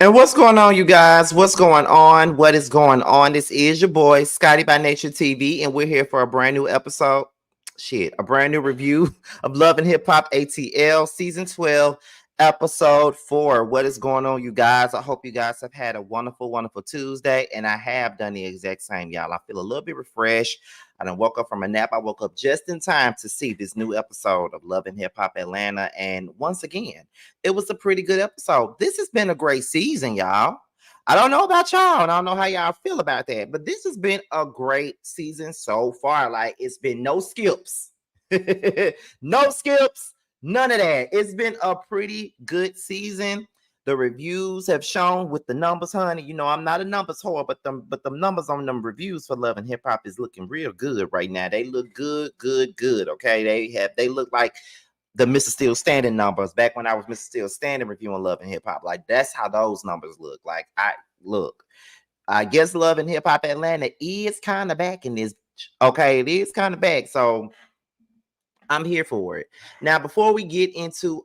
And what's going on, you guys? What's going on? What is going on? This is your boy, Scotty by Nature TV, and we're here for a brand new episode. A brand new review of Love and Hip Hop ATL Season 12, Episode 4. What is going on, you guys? I hope you guys have had a wonderful, wonderful Tuesday, and I have done the exact same, y'all. I feel a little bit refreshed. I done woke up from a nap. I woke up just in time to see this new episode of Love and Hip Hop Atlanta, and once again, it was a pretty good episode. This has been a great season, y'all. I don't know about y'all, and I don't know how y'all feel about that, but this has been a great season so far. Like, it's been no skips. No skips, none of that. It's been a pretty good season. The reviews have shown with the numbers, honey. You know, I'm not a numbers whore, but the numbers on them reviews for Love and Hip Hop is looking real good right now. They look good. Okay, they look like the Mr. Still Standing numbers back when I was Mr. Still Standing reviewing Love and Hip Hop. Like, that's how those numbers look. Like, I guess Love and Hip Hop Atlanta is kind of back in this. Okay, it is kind of back. So I'm here for it. Now, before we get into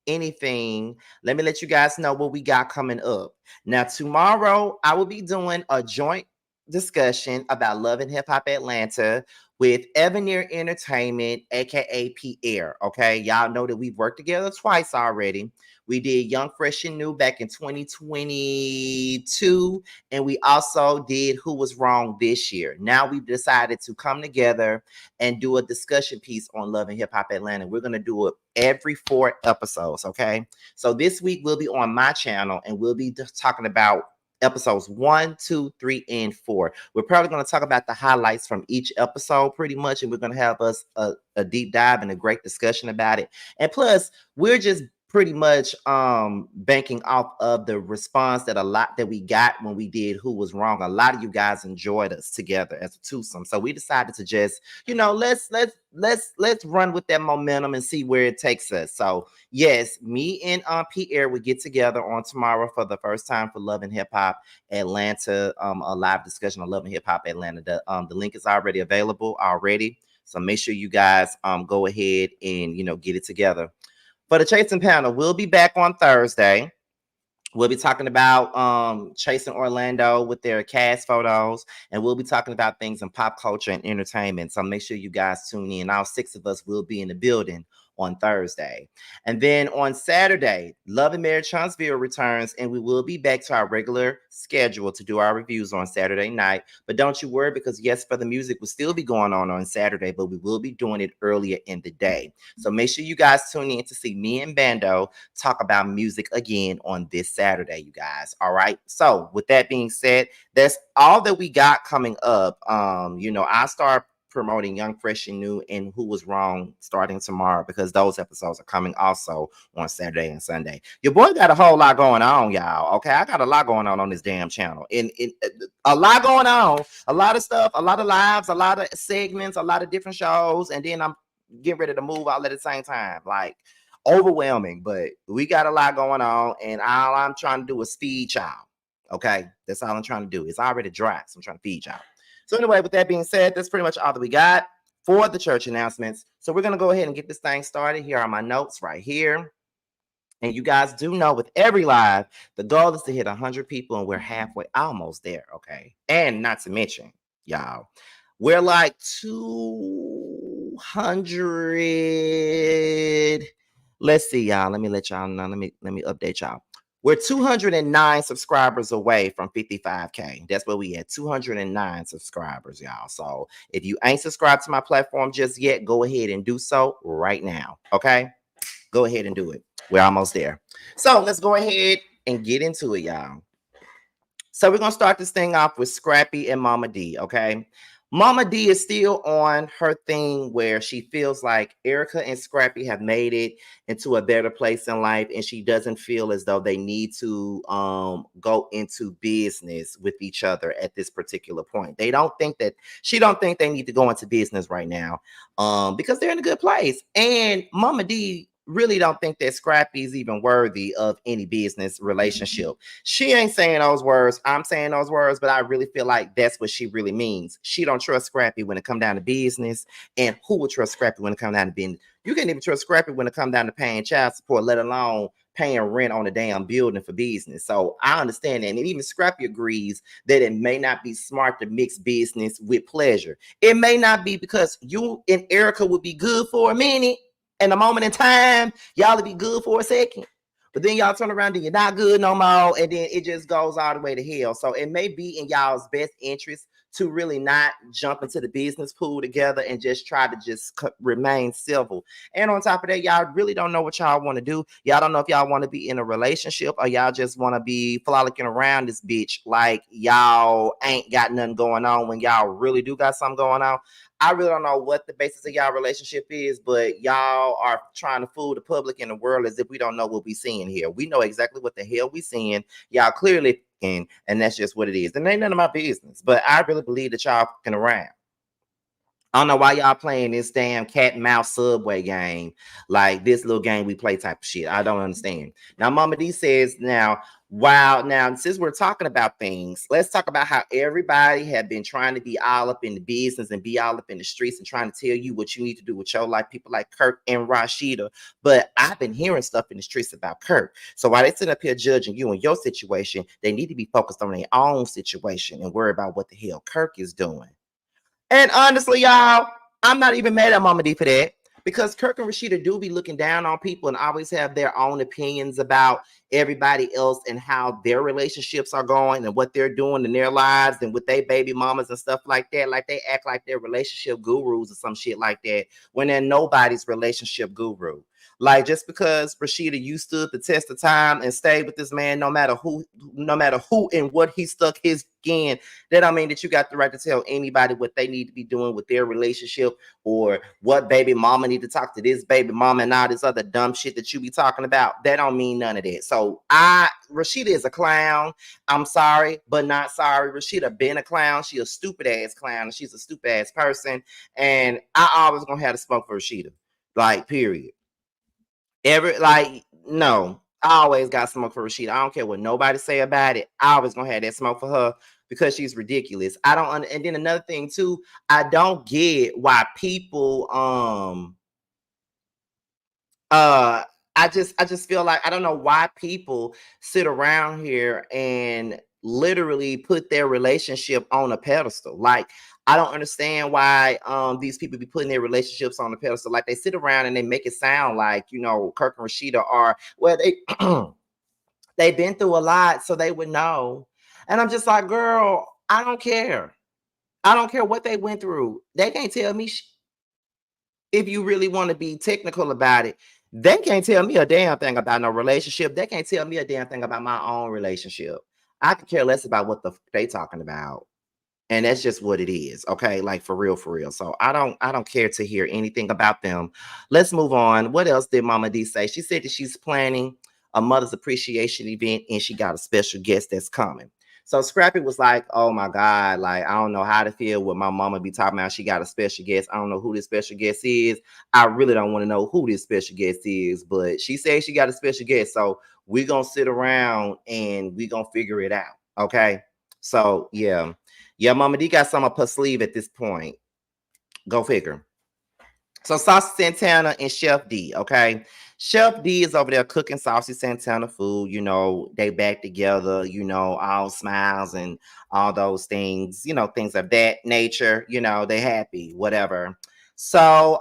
anything, let me let you guys know what we got coming up. Now, tomorrow I will be doing a joint discussion about Love and Hip Hop Atlanta with Evanier Entertainment, aka Pierre. Okay, y'all know that we've worked together twice already. We did Young, Fresh, and New back in 2022, and we also did Who Was Wrong this year. Now we've decided to come together and do a discussion piece on Love and Hip Hop Atlanta. We're going to do it every 4 episodes, okay? So this week we'll be on my channel, and we'll be talking about episodes 1, 2, 3, and 4. We're probably going to talk about the highlights from each episode pretty much, and we're going to have us a deep dive and a great discussion about it. And plus, we're just pretty much banking off of the response that we got when we did Who Was Wrong. A lot of you guys enjoyed us together as a twosome, so we decided to just, you know, let's run with that momentum and see where it takes us. So yes, me and Pierre will get together on tomorrow for the first time for Love and Hip Hop Atlanta, a live discussion on Love and Hip Hop Atlanta. The link is already available already, so make sure you guys go ahead and, you know, get it together. For the Chasing panel, we'll be back on Thursday. We'll be talking about Chasing Orlando with their cast photos, and we'll be talking about things in pop culture and entertainment. So make sure you guys tune in. All 6 of us will be in the building on Thursday. And then on Saturday, Love and Marriage Huntsville returns, and we will be back to our regular schedule to do our reviews on Saturday night. But don't you worry, because yes, for the music will still be going on Saturday, but we will be doing it earlier in the day. So make sure you guys tune in to see me and Bando talk about music again on this Saturday, you guys. All right. So with that being said, that's all that we got coming up. You know, I start promoting Young, Fresh, and New and Who Was Wrong starting tomorrow, because those episodes are coming also on Saturday and Sunday. Your boy got a whole lot going on, y'all. Okay, I got a lot going on this damn channel, and a lot going on, a lot of stuff, a lot of lives, a lot of segments, a lot of different shows, and then I'm getting ready to move all at the same time. Like, overwhelming, but we got a lot going on, and all I'm trying to do is feed y'all. Okay, that's all I'm trying to do. It's already dry, so I'm trying to feed y'all. So anyway, with that being said, that's pretty much all that we got for the church announcements. So we're going to go ahead and get this thing started. Here are my notes right here. And you guys do know with every live, the goal is to hit 100 people, and we're halfway, almost there, okay? And not to mention, y'all, we're like 200. Let's see, y'all. Let me let y'all know. Let me update y'all. We're 209 subscribers away from 55K. That's where we at, 209 subscribers, y'all. So if you ain't subscribed to my platform just yet, go ahead and do so right now, okay? Go ahead and do it. We're almost there. So let's go ahead and get into it, y'all. So we're going to start this thing off with Scrappy and Mama D, okay? Mama D is still on her thing where she feels like Erica and Scrappy have made it into a better place in life, and she doesn't feel as though they need to go into business with each other at this particular point. She don't think they need to go into business right now because they're in a good place. And Mama D really don't think that Scrappy is even worthy of any business relationship. She ain't saying those words. I'm saying those words, but I really feel like that's what she really means. She don't trust Scrappy when it come down to business. And who would trust Scrappy when it come down to business? You can't even trust Scrappy when it come down to paying child support, let alone paying rent on a damn building for business. So I understand that. And even Scrappy agrees that it may not be smart to mix business with pleasure. It may not be, because you and Erica would be good for a minute and a moment in time. Y'all would be good for a second. But then y'all turn around and you're not good no more. And then it just goes all the way to hell. So it may be in y'all's best interest to really not jump into the business pool together and just try to just remain civil. And on top of that, y'all really don't know what y'all want to do. Y'all don't know if y'all want to be in a relationship or y'all just want to be frolicking around this bitch like y'all ain't got nothing going on when y'all really do got something going on. I really don't know what the basis of y'all relationship is, but y'all are trying to fool the public and the world as if we don't know what we seeing here. We know exactly what the hell we seeing. Y'all clearly and that's just what it is. And ain't none of my business. But I really believe that y'all fucking around. I don't know why y'all playing this damn cat and mouse subway game, like this little game we play type of shit. I don't understand. Now, Mama D says, now, wow, now, since we're talking about things, let's talk about how everybody have been trying to be all up in the business and be all up in the streets and trying to tell you what you need to do with your life, people like Kirk and Rashida. But I've been hearing stuff in the streets about Kirk. So while they sit up here judging you and your situation, they need to be focused on their own situation and worry about what the hell Kirk is doing. And honestly, y'all, I'm not even mad at Mama D for that, because Kirk and Rashida do be looking down on people and always have their own opinions about everybody else and how their relationships are going and what they're doing in their lives and with their baby mamas and stuff like that. Like they act like they're relationship gurus or some shit like that when they're nobody's relationship guru. Like, just because Rashida, you stood the test of time and stayed with this man, no matter who and what he stuck his skin, that don't mean that you got the right to tell anybody what they need to be doing with their relationship or what baby mama need to talk to this baby mama and all this other dumb shit that you be talking about. That don't mean none of that. So Rashida is a clown. I'm sorry, but not sorry. Rashida been a clown. She a stupid ass clown and she's a stupid ass person. And I always gonna have to smoke for Rashida. Like, period. No, I always got smoke for Rashida. I don't care what nobody say about it. I always gonna have that smoke for her because she's ridiculous. I don't. And then another thing too, I don't get why people uh I just feel like I don't know why people sit around here and literally put their relationship on a pedestal. Like, I don't understand why these people be putting their relationships on a pedestal. Like, they sit around and they make it sound like, Kirk and Rashida are, well, they they've been through a lot, so they would know. And I'm just like, girl, I don't care. I don't care what they went through. They can't tell me if you really want to be technical about it. They can't tell me a damn thing about no relationship. They can't tell me a damn thing about my own relationship. I could care less about what they talking about. And that's just what it is. Okay. Like, for real, for real. So I don't care to hear anything about them. Let's move on. What else did Mama D say? She said that she's planning a mother's appreciation event and she got a special guest that's coming. So Scrappy was like, oh my God, like, I don't know how to feel with my mama be talking about she got a special guest. I don't know who this special guest is. I really don't want to know who this special guest is, but she said she got a special guest. So we're going to sit around and we're going to figure it out. Okay. So yeah. Yeah, Mama D got some up her sleeve at this point. Go figure. So Saucy Santana and Chef D, okay? Chef D is over there cooking Saucy Santana food. They back together, all smiles and all those things, things of that nature. They happy, whatever. So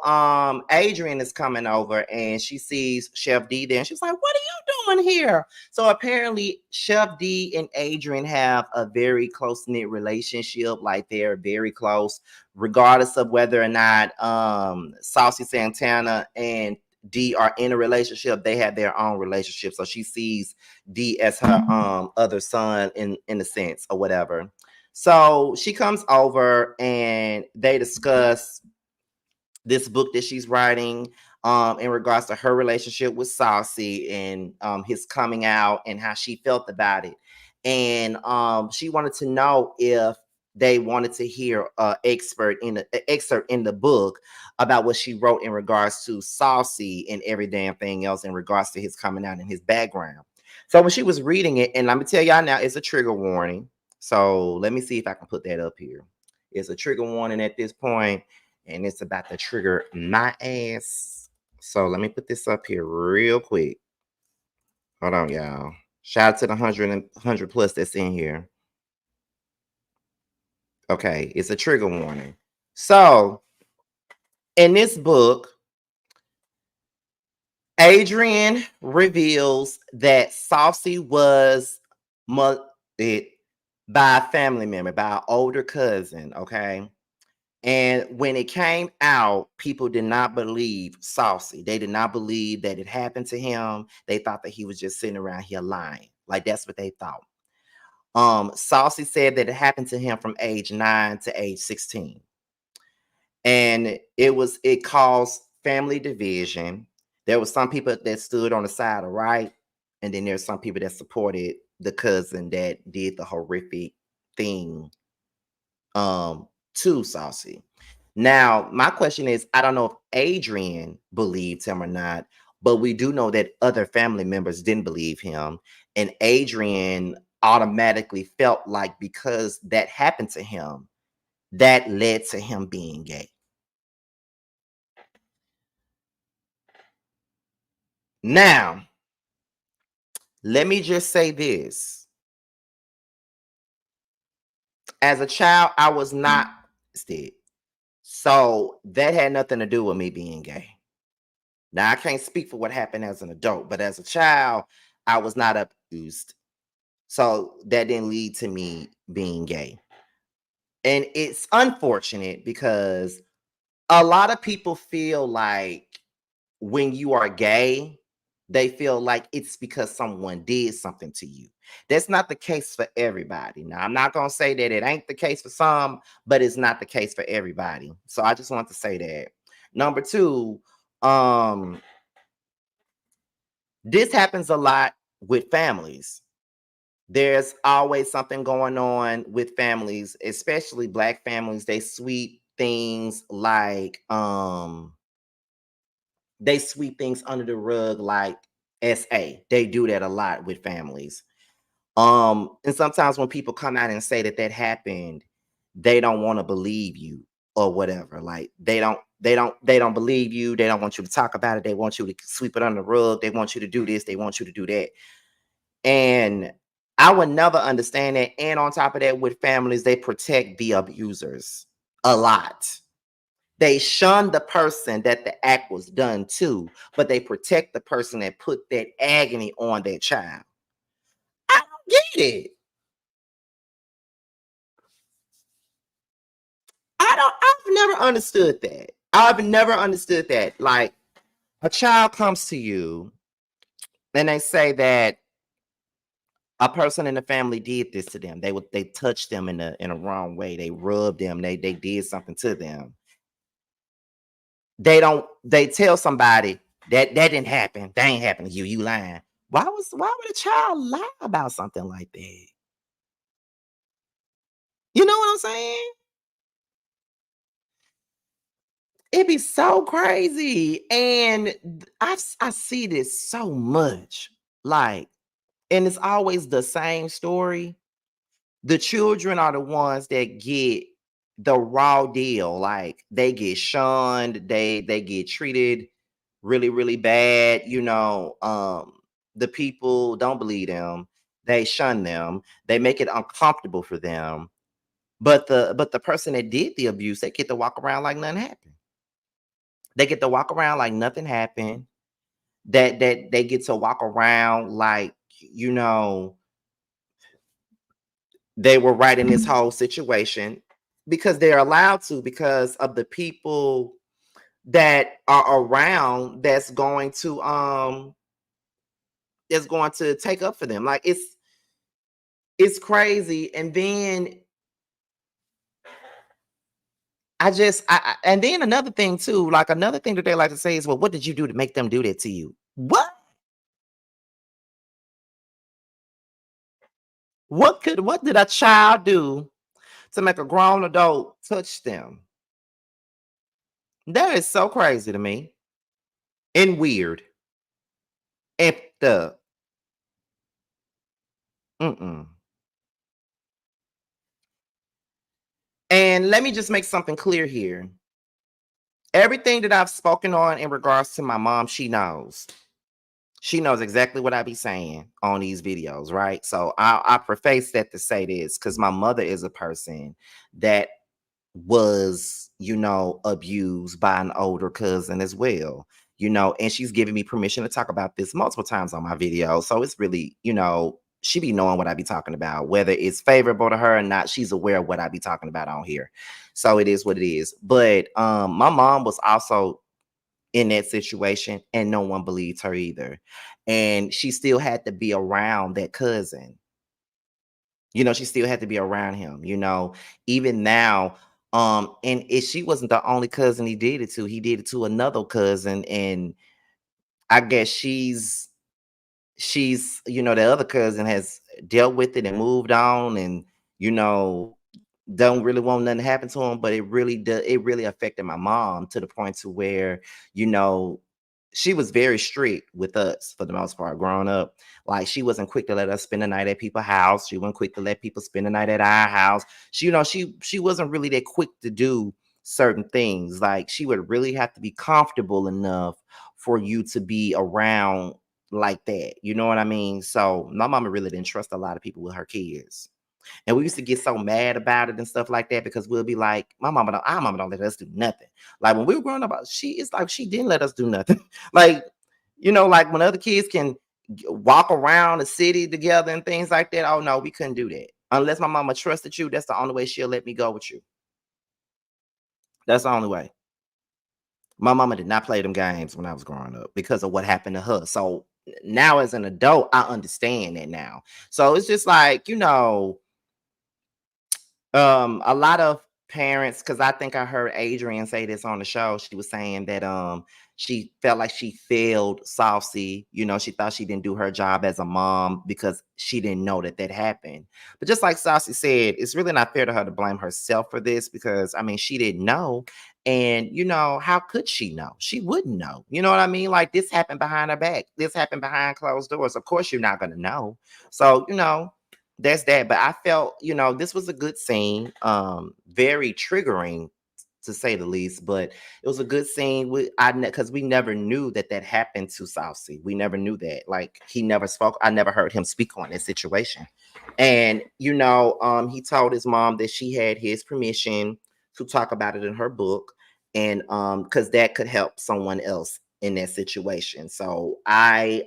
Adrian is coming over and she sees Chef D there and she's like, what are you doing here? So apparently Chef D and Adrian have a very close-knit relationship. Like, they're very close, regardless of whether or not Saucy Santana and D are in a relationship. They have their own relationship. So she sees D as her other son in a sense or whatever. So she comes over and they discuss this book that she's writing in regards to her relationship with Saucy and his coming out and how she felt about it. And she wanted to know if they wanted to hear an excerpt in the book about what she wrote in regards to Saucy and every damn thing else in regards to his coming out and his background. So when she was reading it, and let me tell y'all now, it's a trigger warning. So let me see if I can put that up here. It's a trigger warning at this point, and it's about to trigger my ass. So let me put this up here real quick. Hold on, y'all. Shout out to the 100 plus that's in here. Okay, it's a trigger warning. So, in this book, Adrian reveals that Saucy was molested by a family member, by an older cousin, okay? And when it came out, people did not believe Saucy. They did not believe that it happened to him. They thought that he was just sitting around here lying. Like that's what they thought. Saucy said that it happened to him from age 9 to age 16. And it caused family division. There was some people that stood on the side of right, and then there's some people that supported the cousin that did the horrific thing to Saucy. Now, my question is, I don't know if Adrian believed him or not, but we do know that other family members didn't believe him, and Adrian automatically felt like because that happened to him, that led to him being gay. Now, let me just say this. As a child, I was not molested. So that had nothing to do with me being gay. Now, I can't speak for what happened as an adult, but as a child, I was not abused. So that didn't lead to me being gay. And it's unfortunate because a lot of people feel like when you are gay, they feel like it's because someone did something to you. That's not the case for everybody. Now, I'm not going to say that it ain't the case for some, but it's not the case for everybody. So I just want to say that. Number two, this happens a lot with families. There's always something going on with families, especially Black families. They sweep things like they sweep things under the rug like SA. They do that a lot with families. And sometimes when people come out and say that that happened, they don't want to believe you or whatever. Like they don't believe you. They don't want you to talk about it. They want you to sweep it under the rug. They want you to do this. They want you to do that. And I would never understand that. And on top of that, with families, they protect the abusers a lot. They shun the person that the act was done to, but they protect the person that put that agony on their child. I don't get it. I've never understood that. I've never understood that. Like a child comes to you and they say that a person in the family did this to them. They touched them in a wrong way. They rubbed them. They did something to them. They tell somebody that didn't happen. That ain't happened to you. You lying. Why would a child lie about something like that? You know what I'm saying? It'd be so crazy. And I see this so much. Like, and it's always the same story. The children are the ones that get the raw deal. Like they get shunned, they get treated really, really bad. The people don't believe them, they shun them, they make it uncomfortable for them. But the person that did the abuse, they get to walk around like nothing happened. They get to walk around like nothing happened. That they get to walk around like, you know, they were right in this whole situation because they're allowed to, because of the people that are around that's going to take up for them. Like it's crazy. And then and then another thing too, like another thing that they like to say is, well, what did you do to make them do that to you? What did a child do to make a grown adult touch them? That is so crazy to me and weird. Effed up. Mm-mm. And let me just make something clear here. Everything that I've spoken on in regards to my mom, she knows. She knows exactly what I be saying on these videos, right? So I preface that to say this because my mother is a person that was, abused by an older cousin as well, and she's giving me permission to talk about this multiple times on my video. So it's really, she be knowing what I be talking about, whether it's favorable to her or not. She's aware of what I be talking about on here. So it is what it is. But my mom was also in that situation and no one believed her either. And she still had to be around that cousin. She still had to be around him, even now. And she wasn't the only cousin he did it to. He did it to another cousin. And I guess she's, the other cousin has dealt with it and moved on and, you know, don't really want nothing to happen to him, but it really affected my mom to the point to where, you know, she was very strict with us for the most part growing up. Like she wasn't quick to let us spend the night at people's house. She wasn't quick to let people spend the night at our house. She wasn't really that quick to do certain things. Like she would really have to be comfortable enough for you to be around like that. You know what I mean? So my mama really didn't trust a lot of people with her kids. And we used to get so mad about it and stuff like that because we'll be like, our mama don't let us do nothing. Like when we were growing up, it's like she didn't let us do nothing. Like, like when other kids can walk around the city together and things like that. Oh no, we couldn't do that. Unless my mama trusted you, that's the only way she'll let me go with you. That's the only way. My mama did not play them games when I was growing up because of what happened to her. So now as an adult, I understand that now. So it's just like, a lot of parents, because I think I heard Adrian say this on the show. She was saying that she felt like she failed Saucy. She thought she didn't do her job as a mom because she didn't know that happened. But just like Saucy said, it's really not fair to her to blame herself for this because I mean she didn't know. And how could she know? She wouldn't know. You know what I mean? Like this happened behind her back. This happened behind closed doors. Of course, you're not gonna know. So, that's that. But I felt, this was a good scene. Very triggering to say the least, but it was a good scene. Because we never knew that happened to Saucy. We never knew that. Like he never spoke. I never heard him speak on this situation. And he told his mom that she had his permission to talk about it in her book, and because that could help someone else in that situation. So I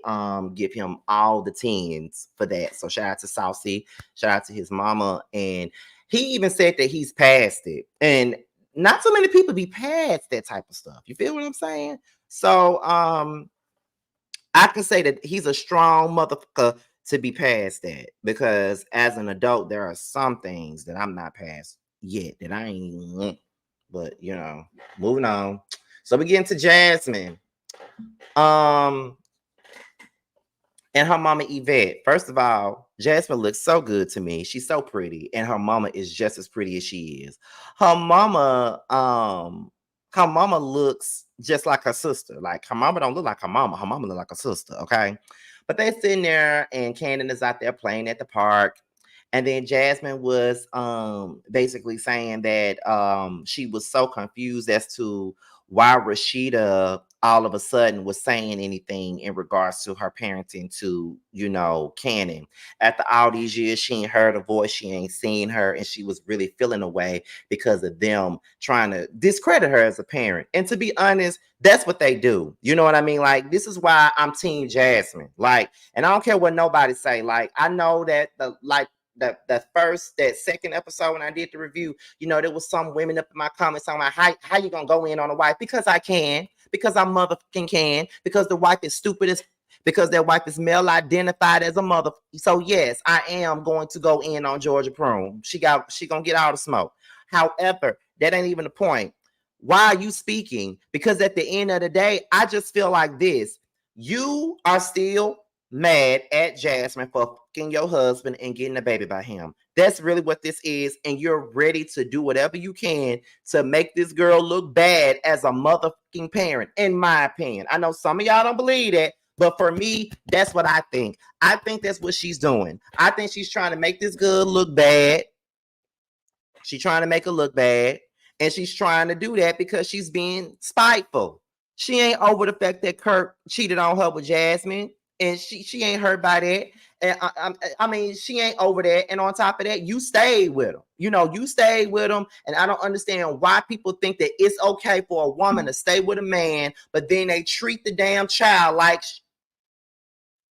give him all the tens for that. So shout out to Saucy, shout out to his mama. And he even said that he's past it. And not so many people be past that type of stuff. You feel what I'm saying? So I can say that he's a strong motherfucker to be past that. Because as an adult, there are some things that I'm not past yet that I ain't. But moving on. So we get into Jasmine. And her mama Evette. First of all, Jasmine looks so good to me. She's so pretty, and her mama is just as pretty as she is. Her mama, her mama looks just like her sister. Like her mama don't look like her mama. Her mama look like a sister. Okay, but they're sitting there, and Cannon is out there playing at the park. And then Jasmine was basically saying that she was so confused as to why Rashida all of a sudden was saying anything in regards to her parenting to, Cannon. After all these years, she ain't heard a voice, she ain't seen her, and she was really feeling away because of them trying to discredit her as a parent. And to be honest, that's what they do. You know what I mean? Like, this is why I'm Team Jasmine. Like, and I don't care what nobody say. Like, I know that that second episode when I did the review, there was some women up in my comments talking about how you gonna go in on a wife? Because I can, because I motherfucking can, because the wife is stupid as because their wife is male identified as a mother. So yes, I am going to go in on Georgia Prune. She gonna get all the smoke. However, that ain't even the point. Why are you speaking? Because at the end of the day, I just feel like this. You are still mad at Jasmine for fucking your husband and getting a baby by him. That's really what this is. And you're ready to do whatever you can to make this girl look bad as a motherfucking parent, in my opinion. I know some of y'all don't believe that, but for me, that's what I think. I think that's what she's doing. I think she's trying to make this girl look bad. She's trying to make her look bad. And she's trying to do that because she's being spiteful. She ain't over the fact that Kirk cheated on her with Jasmine. and she ain't hurt by that. And I mean, she ain't over that. And on top of that, you stayed with him. You know, you stayed with him. And I don't understand why people think that it's okay for a woman to stay with a man, but then they treat the damn child like.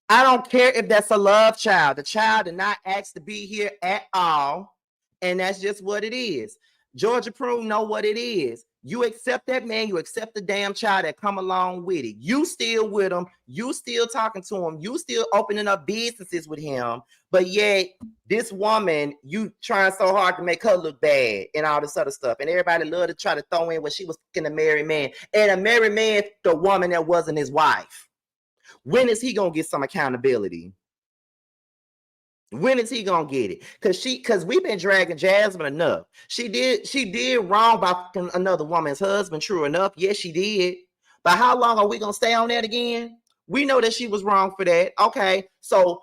I don't care if that's a love child. The child did not ask to be here at all. And that's just what it is. Georgia Prune know what it is. You accept that man, you accept the damn child that come along with it. You still with him, you still talking to him, you still opening up businesses with him. But yet, this woman, you trying so hard to make her look bad and all this other stuff. And everybody love to try to throw in when she was fucking a married man. And a married man, the woman that wasn't his wife. When is he gonna get some accountability? When is he gonna get it? Because we've been dragging Jasmine enough. She did wrong by fucking another woman's husband. True enough, yes, she did. But how long are we gonna stay on that again? We know that she was wrong for that. Okay, so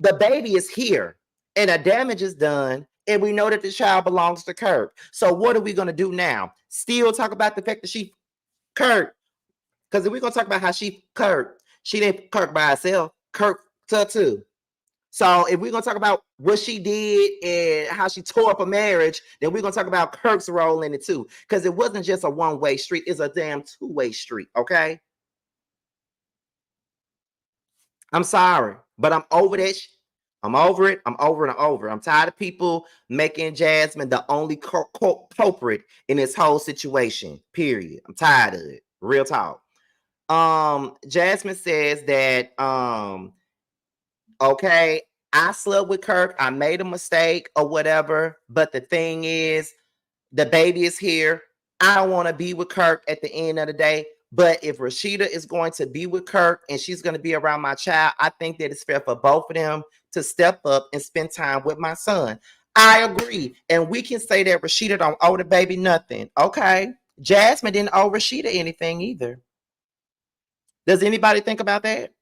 the baby is here, and the damage is done, and we know that the child belongs to Kirk. So what are we gonna do now? Still talk about the fact that she Kirk? Because if we're gonna talk about how she Kirk. She didn't Kirk by herself. Kirk too. So if we're gonna talk about what she did and how she tore up a marriage, then we're gonna talk about Kirk's role in it too. Because it wasn't just a one-way street, it's a damn two-way street, okay? I'm sorry, but I'm over that. I'm over it. I'm over and over. I'm tired of people making Jasmine the only culprit in this whole situation. Period. I'm tired of it. Real talk. Jasmine says that okay, I slept with Kirk, I made a mistake or whatever, but the thing is, the baby is here. I don't want to be with Kirk at the end of the day. But if Rashida is going to be with Kirk and she's going to be around my child, I think that it's fair for both of them to step up and spend time with my son. I agree. And we can say that Rashida don't owe the baby nothing. Okay. Jasmine didn't owe Rashida anything either. Does anybody think about that?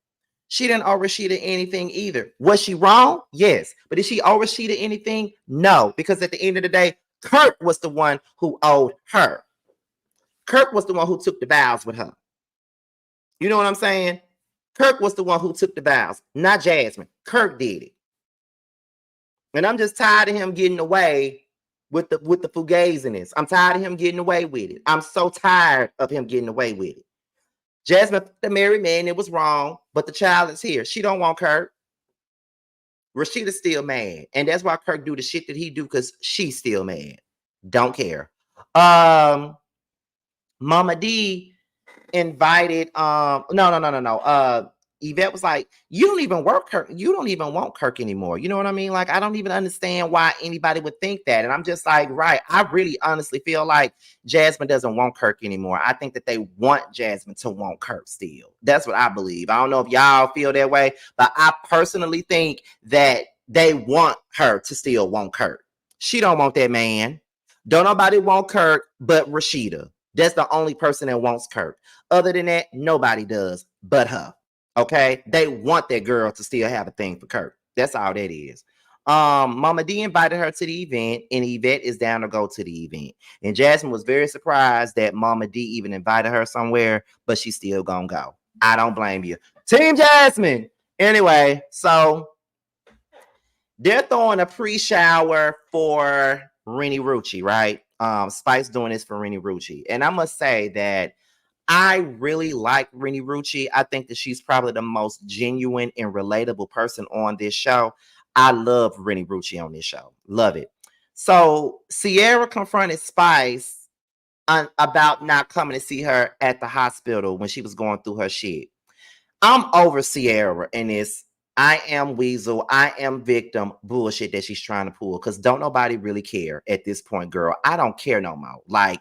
She didn't owe Rashida anything either. Was she wrong? Yes. But did she owe Rashida anything? No. Because at the end of the day, Kirk was the one who owed her. Kirk was the one who took the vows with her. You know what I'm saying? Kirk was the one who took the vows, not Jasmine. Kirk did it. And I'm just tired of him getting away with the fugaziness. I'm tired of him getting away with it. I'm so tired of him getting away with it. Jasmine, the married man, it was wrong, but the child is here. She don't want Kirk. Rashida's still mad. And that's why Kirk do the shit that he do, because she's still mad. Don't care. Mama D invited, no. Evette was like, you don't even work Kirk. You don't even want Kirk anymore. You know what I mean? Like, I don't even understand why anybody would think that. And I'm just like, right. I really honestly feel like Jasmine doesn't want Kirk anymore. I think that they want Jasmine to want Kirk still. That's what I believe. I don't know if y'all feel that way, but I personally think that they want her to still want Kirk. She don't want that man. Don't nobody want Kirk but Rashida. That's the only person that wants Kirk. Other than that, nobody does but her. Okay, they want that girl to still have a thing for Kirk. That's all that is. Mama D invited her to the event, and Evette is down to go to the event. And Jasmine was very surprised that Mama D even invited her somewhere, but she's still gonna go. I don't blame you. Team Jasmine. Anyway, so they're throwing a pre-shower for Rennie Rucci, right? Spice doing this for Rennie Rucci. And I must say that I really like Rennie Rucci. I think that she's probably the most genuine and relatable person on this show. I love Rennie Rucci on this show. Love it. So Sierra confronted Spice about not coming to see her at the hospital when she was going through her shit. I'm over Sierra and this I am Weasel, I am victim bullshit that she's trying to pull, because don't nobody really care at this point, girl. I don't care no more. Like,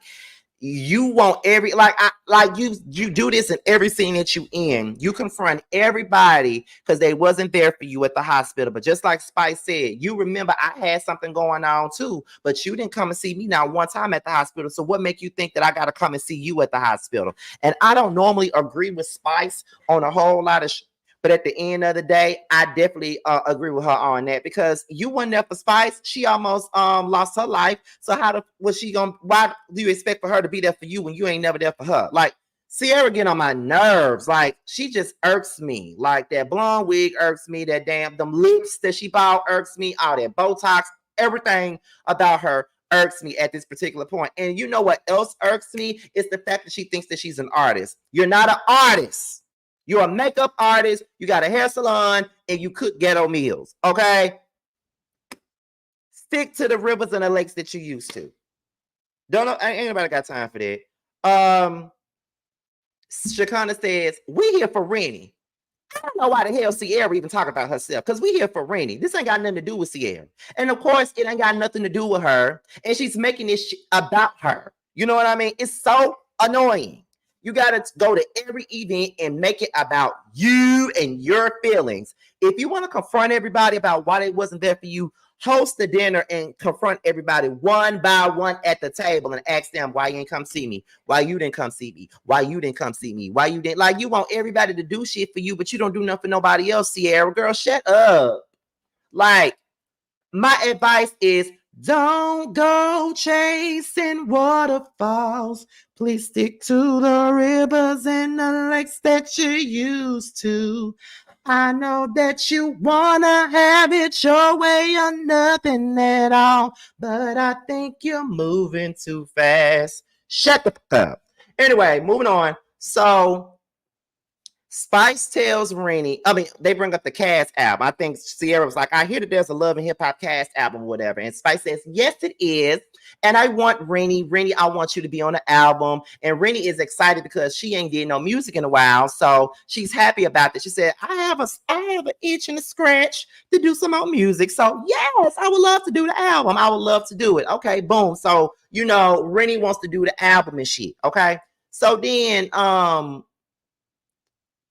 you want every you do this in every scene that you in. You confront everybody because they wasn't there for you at the hospital. But just like Spice said, you remember I had something going on too, but you didn't come and see me not one time at the hospital. So what make you think that I gotta come and see you at the hospital? And I don't normally agree with Spice on a whole lot of but at the end of the day, I definitely agree with her on that, because you weren't there for Spice. She almost lost her life. So why do you expect for her to be there for you when you ain't never there for her? Like, Sierra get on my nerves. Like, she just irks me. Like, that blonde wig irks me. That them lips that she bought irks me. All that Botox, everything about her irks me at this particular point. And you know what else irks me? It's the fact that she thinks that she's an artist. You're not an artist. You're a makeup artist. You got a hair salon and you cook ghetto meals. Okay? Stick to the rivers and the lakes that you used to. Don't know. Ain't nobody got time for that. Shakana says, we here for Rennie. I don't know why the hell Sierra even talking about herself, because we here for Rennie. This ain't got nothing to do with Sierra. And of course, it ain't got nothing to do with her. And she's making this about her. You know what I mean? It's so annoying. You got to go to every event and make it about you and your feelings. If you want to confront everybody about why they wasn't there for you, host the dinner and confront everybody one by one at the table and ask them why you didn't come see me, why you didn't come see me, why you didn't come see me, why you didn't. Like, you want everybody to do shit for you, but you don't do nothing for nobody else, Sierra. Girl, shut up. Like, my advice is don't go chasing waterfalls. Please stick to the rivers and the lakes that you used to. I know that you wanna have it your way or nothing at all, but I think you're moving too fast. Shut the fuck up. Anyway, moving on. So Spice tells Rennie, they bring up the Cast album. I think Sierra was like, I hear that there's a Love and Hip Hop Cast album or whatever. And Spice says, yes, it is. And I want Rennie, I want you to be on the album. And Rennie is excited because she ain't did no music in a while. So she's happy about that. She said, I have an itch and a scratch to do some more music. So yes, I would love to do the album. I would love to do it. Okay, boom. So, Rennie wants to do the album and shit. Okay. So then,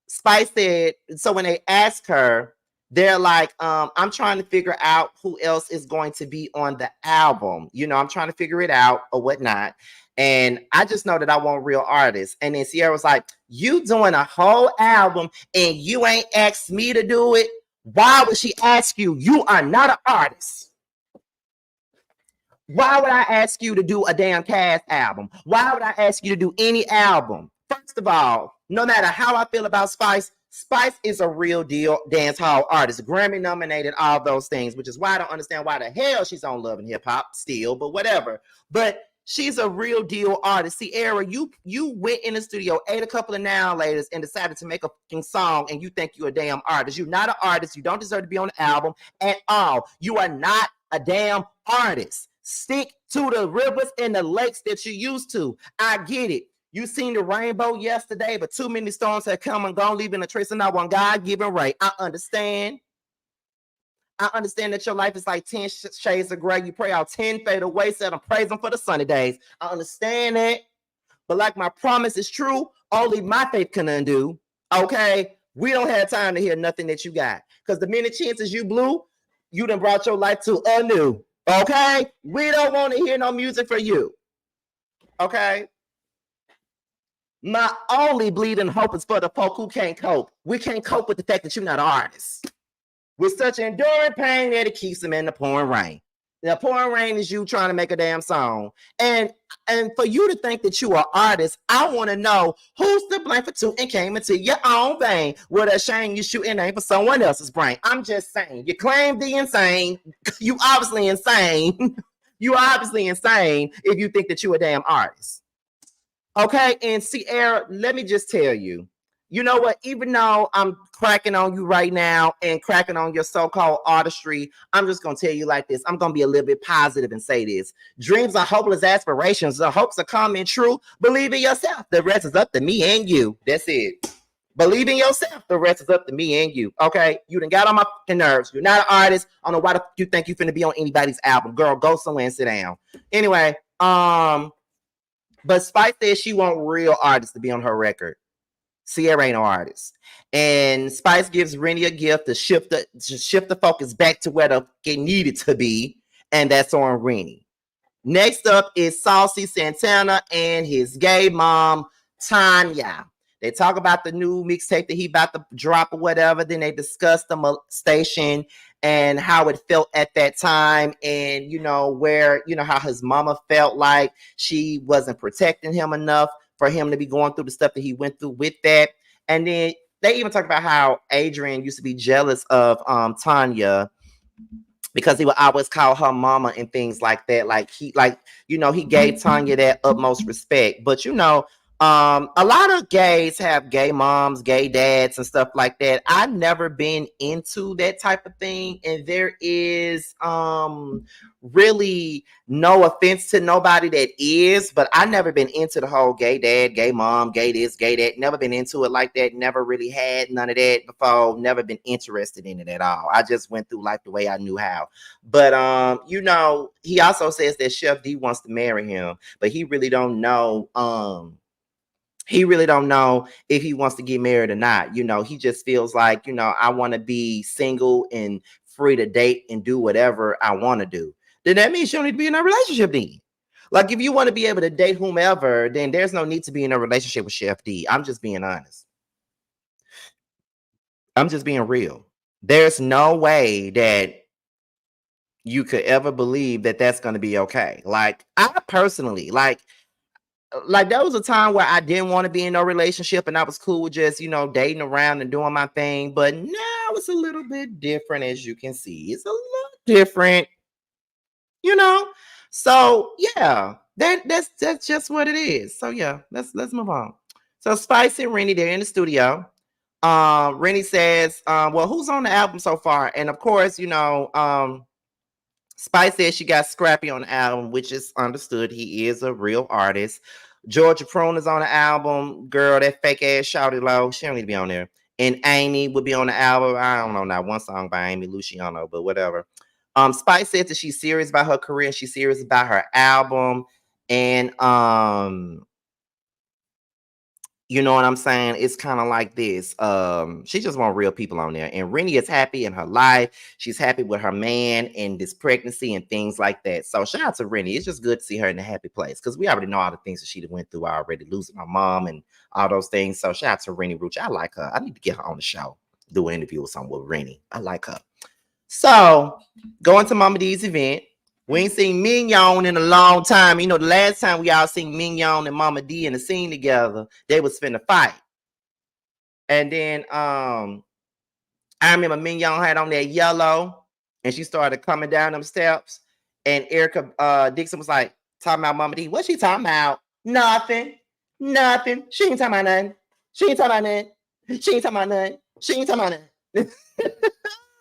Spice said, so when they ask her, they're like, I'm trying to figure out who else is going to be on the album. I'm trying to figure it out or whatnot. And I just know that I want real artists. And then Sierra was like, you doing a whole album and you ain't asked me to do it? Why would she ask you? You are not an artist. Why would I ask you to do a damn Cast album? Why would I ask you to do any album? First of all, no matter how I feel about Spice, Spice is a real deal dance hall artist, Grammy nominated, all those things, which is why I don't understand why the hell she's on Love and Hip Hop still, but whatever. But she's a real deal artist. Sierra, you went in the studio, ate a couple of Now Laters, and decided to make a fucking song, and you think you're a damn artist. You're not an artist. You don't deserve to be on the album at all. You are not a damn artist. Stick to the rivers and the lakes that you used to. I get it. You seen the rainbow yesterday, but too many storms have come and gone, leaving a trace of not one God-given right. I understand. I understand that your life is like 10 shades of gray. You pray out 10 fade away, said I'm praising for the sunny days. I understand that. But like my promise is true, only my faith can undo. Okay? We don't have time to hear nothing that you got. Because the minute chances you blew, you done brought your life to anew. Okay? We don't want to hear no music for you. Okay? My only bleeding hope is for the folk who can't cope. We can't cope with the fact that you're not an artist. With such enduring pain that it keeps them in the pouring rain. The pouring rain is you trying to make a damn song. And for you to think that you are an artist, I want to know who's to blame for two and came into your own vein with a shame you shooting aim for someone else's brain. I'm just saying, you claim the insane. You obviously insane. You obviously insane if you think that you're a damn artist. Okay, and Sierra, let me just tell you, you know what? Even though I'm cracking on you right now and cracking on your so-called artistry, I'm just going to tell you like this. I'm going to be a little bit positive and say this. Dreams are hopeless aspirations. The hopes are coming true. Believe in yourself. The rest is up to me and you. That's it. Believe in yourself. The rest is up to me and you. Okay? You done got on my fucking nerves. You're not an artist. I don't know why the fuck you think you're finna be on anybody's album. Girl, go somewhere and sit down. Anyway, but Spice says she want real artists to be on her record. Sierra ain't no artist. And Spice gives Rennie a gift to shift the focus back to where it needed to be. And that's on Rennie. Next up is Saucy Santana and his gay mom, Tanya. They talk about the new mixtape that he about to drop or whatever. Then they discuss the molestation and how it felt at that time. And, where, how his mama felt like she wasn't protecting him enough for him to be going through the stuff that he went through with that. And then they even talk about how Adrian used to be jealous of Tanya because he would always call her mama and things like that. Like he gave Tanya that utmost respect. But a lot of gays have gay moms, gay dads, and stuff like that. I've never been into that type of thing, and there is really no offense to nobody that is, but I've never been into the whole gay dad, gay mom, gay this, gay that. Never been into it like that. Never really had none of that before. Never been interested in it at all. I just went through life the way I knew how. But he also says that Chef D wants to marry him, but he really don't know. He really don't know if he wants to get married or not. He just feels like, I want to be single and free to date and do whatever I want to do. Then that means you don't need to be in a relationship then. Like, if you want to be able to date whomever, then there's no need to be in a relationship with Chef D. I'm just being honest. I'm just being real. There's no way that you could ever believe that that's going to be okay. Like, I personally, like there was a time where I didn't want to be in no relationship and I was cool with just, dating around and doing my thing. But now it's a little bit different, as you can see. It's a little different, So yeah, that's just what it is. So yeah, let's move on. So Spice and Rennie, they're in the studio. Rennie says, well, who's on the album so far? And of course, Spice says she got Scrappy on the album, which is understood. He is a real artist. Georgia Prune is on the album. Girl, that fake ass shouty low. She don't need to be on there. And Amy would be on the album. I don't know, not one song by Amy Luciano, but whatever. Spice said that she's serious about her career and she's serious about her album. And you know what I'm saying? It's kind of like this. She just want real people on there. And Rennie is happy in her life. She's happy with her man and this pregnancy and things like that. So shout out to Rennie. It's just good to see her in a happy place because we already know all the things that she went through already, losing her mom and all those things. So shout out to Rennie Ruch. I like her. I need to get her on the show, do an interview or something with Rennie. I like her. So going to Mama D's event. We ain't seen Mignon in a long time. The last time we all seen Mignon and Mama D in the scene together, they was finna fight. And then I remember Mignon had on that yellow and she started coming down them steps. And Erica Dixon was like, talking about Mama D. What she talking about? Nothing. Nothing. She ain't talking about nothing. She ain't talking about nothing. She ain't talking about nothing. She ain't talking about nothing.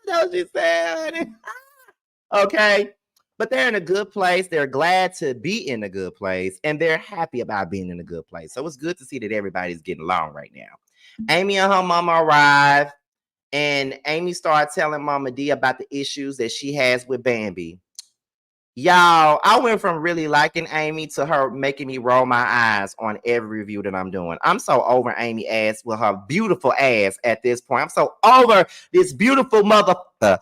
That's what she said. Okay. But they're in a good place. They're glad to be in a good place. And they're happy about being in a good place. So it's good to see that everybody's getting along right now. Amy and her mama arrived. And Amy started telling Mama D about the issues that she has with Bambi. Y'all, I went from really liking Amy to her making me roll my eyes on every review that I'm doing. I'm so over Amy ass with her beautiful ass at this point. I'm so over this beautiful motherfucker.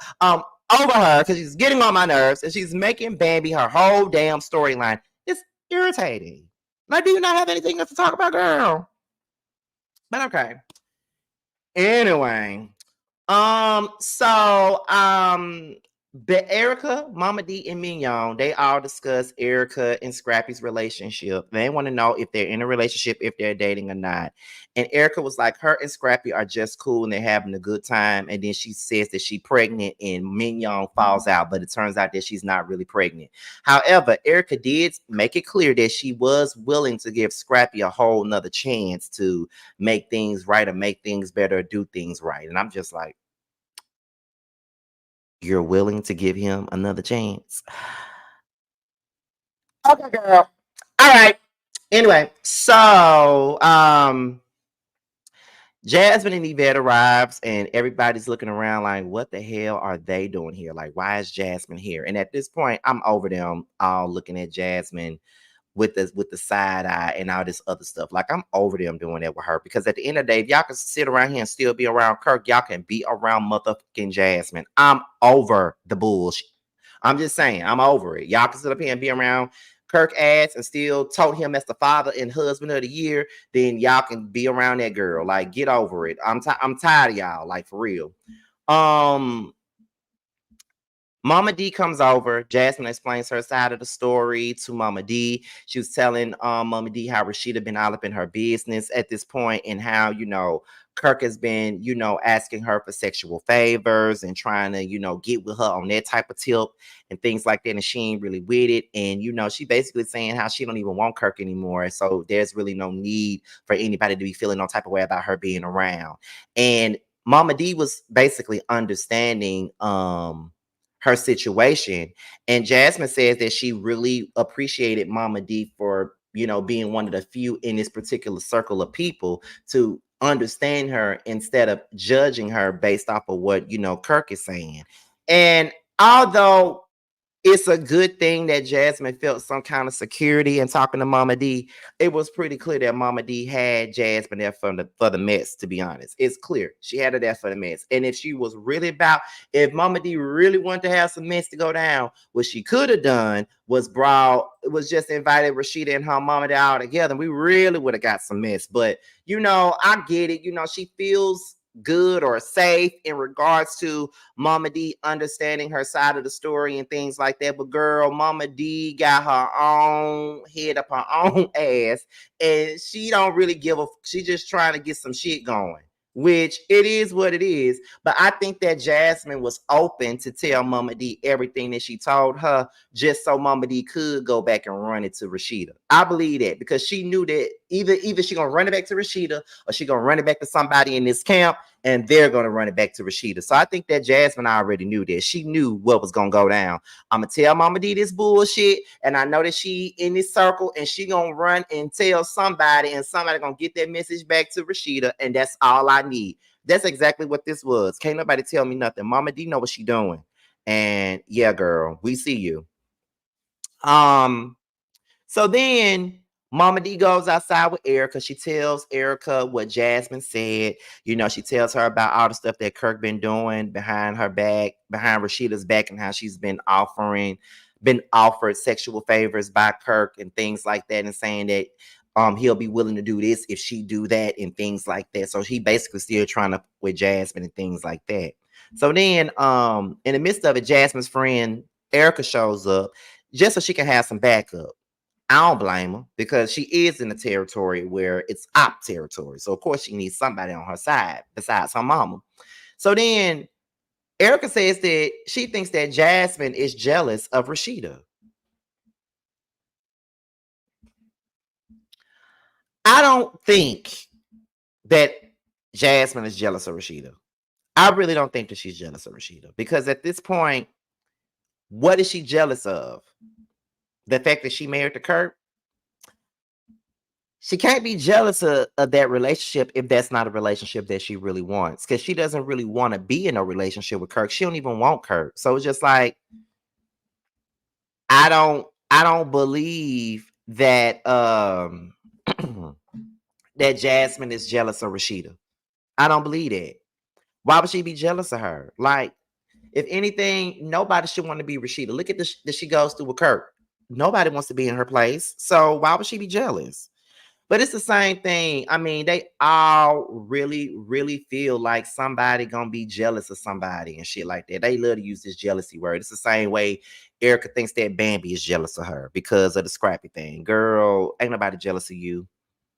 Over her because she's getting on my nerves and she's making Bambi her whole damn storyline. It's irritating. Like, do you not have anything else to talk about, girl? But okay. Anyway, but Erica, Mama D, and Mignon, they all discuss Erica and Scrappy's relationship. They want to know if they're in a relationship, if they're dating or not. And Erica was like, her and Scrappy are just cool and they're having a good time. And then she says that she's pregnant and Mignon falls out, but it turns out that she's not really pregnant. However, Erica did make it clear that she was willing to give Scrappy a whole nother chance to make things right or make things better or do things right. And I'm just like, you're willing to give him another chance? Okay, girl. All right. Anyway, so Jasmine and Evette arrives and everybody's looking around like, what the hell are they doing here? Like, why is Jasmine here? And at this point, I'm over them all looking at Jasmine with the side eye and all this other stuff. Like, I'm over them doing that with her because at the end of the day, if y'all can sit around here and still be around Kirk, y'all can be around motherfucking Jasmine. I'm over the bullshit. I'm just saying, I'm over it. Y'all can sit up here and be around Kirk ass and still tote him as the father and husband of the year, then y'all can be around that girl. Like, get over it. I'm tired of y'all, like, for real. Mama D comes over. Jasmine explains her side of the story to Mama D. She was telling Mama D how Rashida been all up in her business at this point, and how, Kirk has been, asking her for sexual favors and trying to, get with her on that type of tip and things like that. And she ain't really with it. And, she basically saying how she don't even want Kirk anymore. So there's really no need for anybody to be feeling no type of way about her being around. And Mama D was basically understanding her situation. And Jasmine says that she really appreciated Mama D for, being one of the few in this particular circle of people to understand her instead of judging her based off of what, Kirk is saying. And although it's a good thing that Jasmine felt some kind of security in talking to Mama D, it was pretty clear that Mama D had Jasmine there for the mess, to be honest. It's clear. She had her there for the mess. And if she was really if Mama D really wanted to have some mess to go down, what she could have done was just invited Rashida and her mama all together. And we really would have got some mess. But, I get it. She feels good or safe in regards to Mama D understanding her side of the story and things like that. But girl, Mama D got her own head up her own ass, and she don't really she just trying to get some shit going, which it is what it is. But I think that Jasmine was open to tell Mama D everything that she told her, just so Mama D could go back and run it to Rashida. I believe that, because she knew that either she gonna run it back to Rashida, or she gonna run it back to somebody in this camp, and they're gonna run it back to Rashida. So I think that Jasmine already knew that. She knew what was gonna go down. I'm gonna tell Mama D this bullshit, and I know that she in this circle, and she gonna run and tell somebody, and somebody gonna get that message back to Rashida, and that's all I need. That's exactly what this was. Can't nobody tell me nothing. Mama D know what she doing. And yeah, girl, we see you. So then Mama D goes outside with Erica. She tells Erica what Jasmine said. She tells her about all the stuff that Kirk been doing behind her back, behind Rashida's back, and how she's been offered sexual favors by Kirk and things like that, and saying that he'll be willing to do this if she do that and things like that. So he basically still trying to with Jasmine and things like that. So then in the midst of it, Jasmine's friend Erica shows up just so she can have some backup. I don't blame her, because she is in a territory where it's op territory. So of course she needs somebody on her side besides her mama. So then Erica says that she thinks that Jasmine is jealous of Rashida. I don't think that Jasmine is jealous of Rashida. I really don't think that she's jealous of Rashida, because at this point, what is she jealous of? The fact that she married to Kurt? She can't be jealous of that relationship if that's not a relationship that she really wants, because she doesn't really want to be in a relationship with Kirk. She don't even want Kirk. So it's just like, I don't believe that that Jasmine is jealous of Rashida. I don't believe that. Why would she be jealous of her? Like, if anything, nobody should want to be Rashida. Look at that she goes through with Kirk. Nobody wants to be in her place. So why would she be jealous? But it's the same thing. I mean, they all really, really feel like somebody gonna be jealous of somebody and shit like that. They love to use this jealousy word. It's the same way Erica thinks that Bambi is jealous of her because of the Scrappy thing. Girl, ain't nobody jealous of you.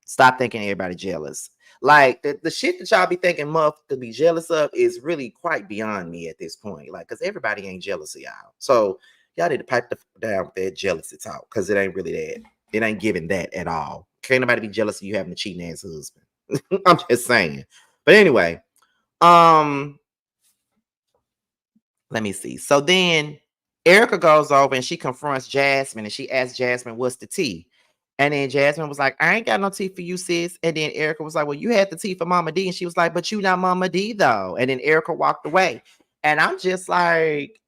Stop thinking everybody jealous. Like the shit that y'all be thinking Muff to be jealous of is really quite beyond me at this point. Like, because everybody ain't jealous of y'all. So y'all need to pipe down with that jealousy talk, because it ain't really that. It ain't giving that at all. Can't nobody be jealous of you having a cheating ass husband. I'm just saying. But anyway, um, let me see. So then Erica goes over and she confronts Jasmine, and she asks Jasmine, what's the tea? And then Jasmine was like, I ain't got no tea for you, sis. And then Erica was like, well, you had the tea for Mama D. And she was like, but you not Mama D, though. And then Erica walked away. And I'm just like,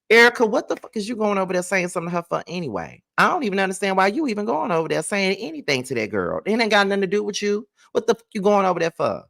Erica, what the fuck is you going over there saying something to her for anyway? I don't even understand why you even going over there saying anything to that girl. It ain't got nothing to do with you. What the fuck you going over there for?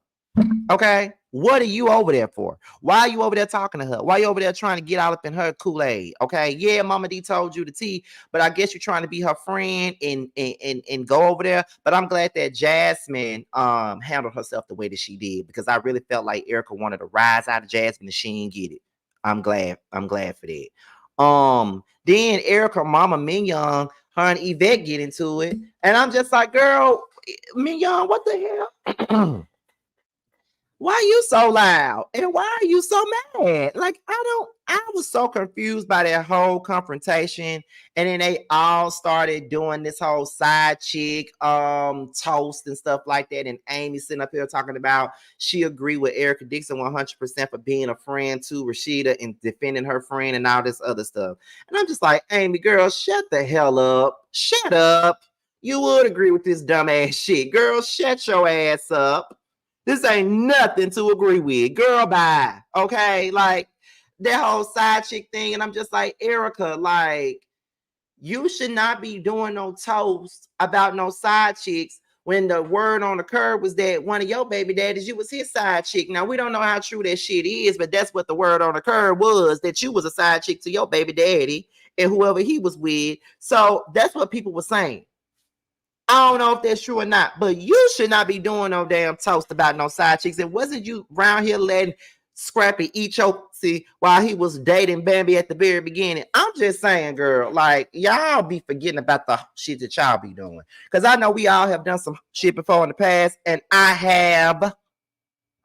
Okay? What are you over there for? Why are you over there talking to her? Why are you over there trying to get all up in her Kool-Aid? Okay? Yeah, Mama D told you the tea, but I guess you're trying to be her friend and go over there. But I'm glad that Jasmine handled herself the way that she did, because I really felt like Erica wanted to rise out of Jasmine and she didn't get it. I'm glad for that. Then Erica, Mama Mignon, her and Evette get into it, and I'm just like, girl, Mignon, what the hell? Why are you so loud? And why are you so mad? Like, I was so confused by that whole confrontation. And then they all started doing this whole side chick toast and stuff like that. And Amy sitting up here talking about she agreed with Erica Dixon 100% for being a friend to Rashida and defending her friend and all this other stuff. And I'm just like, Amy, girl, shut the hell up. Shut up. You would agree with this dumbass shit. Girl, shut your ass up. This ain't nothing to agree with. Girl, bye. Okay? Like, that whole side chick thing. And I'm just like, Erica, like, you should not be doing no toast about no side chicks when the word on the curb was that one of your baby daddies, you was his side chick. Now, we don't know how true that shit is, but that's what the word on the curb was, that you was a side chick to your baby daddy and whoever he was with. So that's what people were saying. I don't know if that's true or not, but you should not be doing no damn toast about no side chicks. It wasn't you around here letting Scrappy eat your pussy while he was dating Bambi at the very beginning. I'm just saying, girl, like, y'all be forgetting about the shit that y'all be doing. Because I know we all have done some shit before in the past, and I have.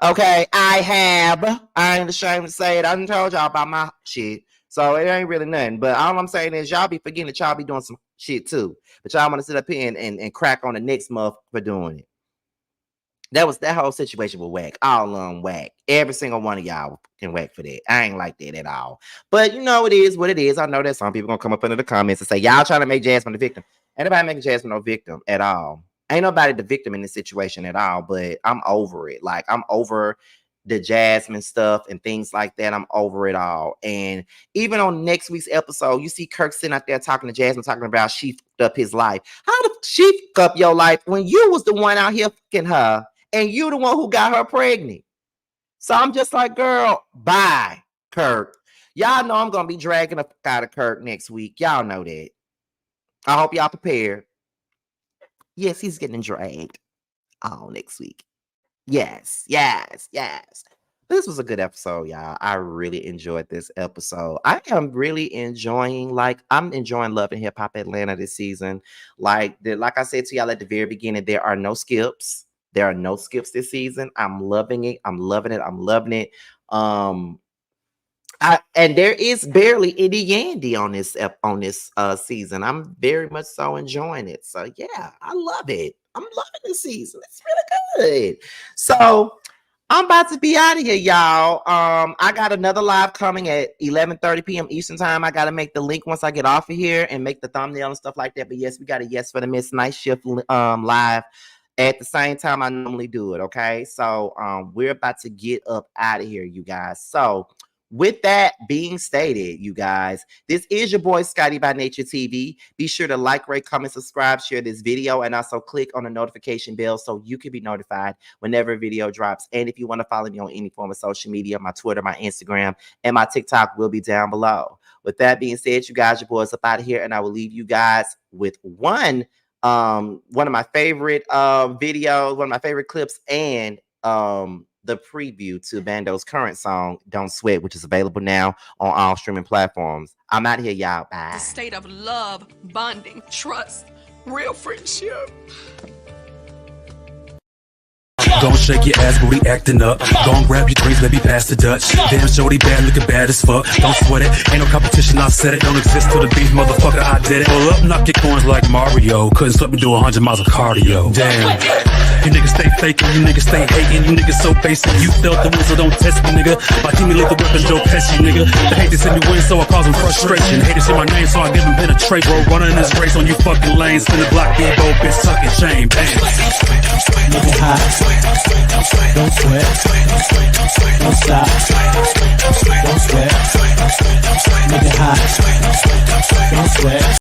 Okay, I ain't ashamed to say it. I done told y'all about my shit. So it ain't really nothing. But all I'm saying is y'all be forgetting that y'all be doing some shit too. But y'all want to sit up here and crack on the next month for doing it. That whole situation was whack. All whack. Every single one of y'all can whack for that. I ain't like that at all. But you know, it is what it is. I know that some people gonna come up under the comments and say, y'all trying to make Jasmine the victim. Ain't nobody making Jasmine no victim at all. Ain't nobody the victim in this situation at all. But I'm over it. Like, I'm over the Jasmine stuff and things like that. I'm over it all. And even on next week's episode, you see Kirk sitting out there talking to Jasmine, talking about she fucked up his life. How the she fuck up your life when you was the one out here fucking her and you the one who got her pregnant? So I'm just like, girl, bye, Kirk. Y'all know I'm gonna be dragging the fuck out of Kirk next week. Y'all know that. I hope y'all prepared. Yes, he's getting dragged all next week. Yes. This was a good episode, y'all. I really enjoyed this episode. I am really enjoying, I'm enjoying Love and Hip Hop Atlanta this season. Like I said to y'all at the very beginning, there are no skips. There are no skips this season. I'm loving it. I'm loving it. And there is barely any Yandy on this season. I'm very much so enjoying it. So yeah, I love it. I'm loving this season. It's really good. So I'm about to be out of here, y'all. I got another live coming at 11:30 p.m. Eastern time. I got to make the link once I get off of here and make the thumbnail and stuff like that. But yes, we got a Yes for the Miss Night Shift live at the same time I normally do it. Okay, so we're about to get up out of here, you guys. So with that being stated, you guys, this is your boy Scotty by Nature TV. Be sure to like, rate, comment, subscribe, share this video, and also click on the notification bell so you can be notified whenever a video drops. And if you want to follow me on any form of social media, my Twitter, my Instagram, and my TikTok will be down below. With that being said, you guys, your boys up out of here, and I will leave you guys with one of my favorite videos, one of my favorite clips, and the preview to Bando's current song, Don't Sweat, which is available now on all streaming platforms. I'm out of here, y'all. Bye. The state of love, bonding, trust, real friendship. Don't shake your ass, booty acting up. Don't grab your drinks, baby, pass the Dutch. Damn, shorty bad, looking bad as fuck. Don't sweat it, ain't no competition, I said it. Don't exist to the beef, motherfucker, I did it. Pull up, knock your corns like Mario. Couldn't slip me do 100 miles of cardio. Damn. You niggas stay faking, you niggas stay hating, you niggas so basic. You felt the win, so don't test me, nigga. My team lethal weapon, Joe Pesci, nigga. They hate to see me win, so I cause them frustration. Hate to see my name, so I give them penetration. Bro, running this race on you fucking lanes. Spin the block, Debo, bitch, sucking chain. Bang. Nigga hot. Don't sweat. Don't stop. Don't sweat. Nigga hot. Don't sweat.